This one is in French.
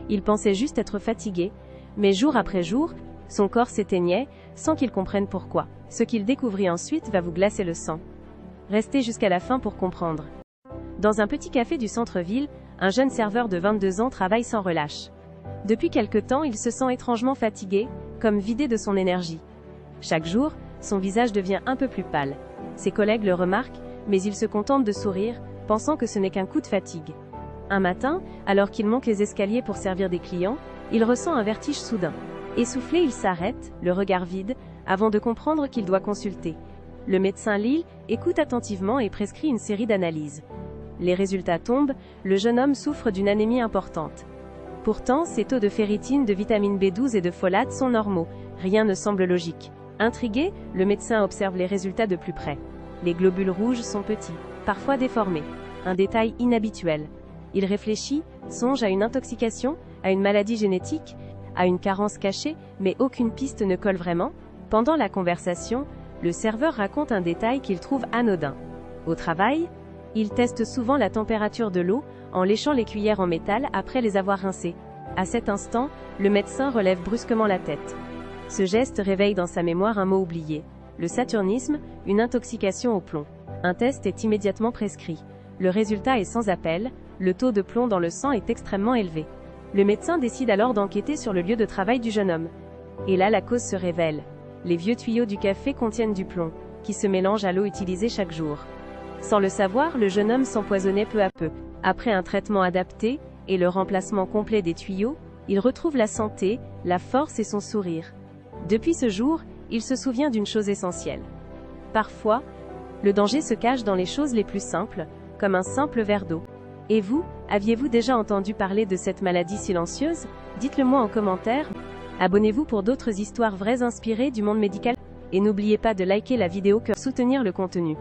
Il pensait juste être fatigué, mais jour après jour, son corps s'éteignait, sans qu'il comprenne pourquoi. Ce qu'il découvrit ensuite va vous glacer le sang. Restez jusqu'à la fin pour comprendre. Dans un petit café du centre-ville, un jeune serveur de 22 ans travaille sans relâche. Depuis quelque temps, il se sent étrangement fatigué, comme vidé de son énergie. Chaque jour, son visage devient un peu plus pâle. Ses collègues le remarquent, mais il se contente de sourire, pensant que ce n'est qu'un coup de fatigue. Un matin, alors qu'il monte les escaliers pour servir des clients, il ressent un vertige soudain. Essoufflé, il s'arrête, le regard vide, avant de comprendre qu'il doit consulter. Le médecin Lille écoute attentivement et prescrit une série d'analyses. Les résultats tombent, le jeune homme souffre d'une anémie importante. Pourtant, ses taux de ferritine, de vitamine B12 et de folate sont normaux, rien ne semble logique. Intrigué, le médecin observe les résultats de plus près. Les globules rouges sont petits, parfois déformés, un détail inhabituel. Il réfléchit, songe à une intoxication, à une maladie génétique, à une carence cachée, mais aucune piste ne colle vraiment. Pendant la conversation, le serveur raconte un détail qu'il trouve anodin. Au travail, il teste souvent la température de l'eau, en léchant les cuillères en métal après les avoir rincées. À cet instant, le médecin relève brusquement la tête. Ce geste réveille dans sa mémoire un mot oublié. Le saturnisme, une intoxication au plomb. Un test est immédiatement prescrit. Le résultat est sans appel, le taux de plomb dans le sang est extrêmement élevé. Le médecin décide alors d'enquêter sur le lieu de travail du jeune homme. Et là, la cause se révèle. Les vieux tuyaux du café contiennent du plomb, qui se mélange à l'eau utilisée chaque jour. Sans le savoir, le jeune homme s'empoisonnait peu à peu. Après un traitement adapté, et le remplacement complet des tuyaux, il retrouve la santé, la force et son sourire. Depuis ce jour, il se souvient d'une chose essentielle. Parfois, le danger se cache dans les choses les plus simples, comme un simple verre d'eau. Et vous, aviez-vous déjà entendu parler de cette maladie silencieuse? Dites-le moi en commentaire. Abonnez-vous pour d'autres histoires vraies inspirées du monde médical. Et n'oubliez pas de liker la vidéo pour soutenir le contenu.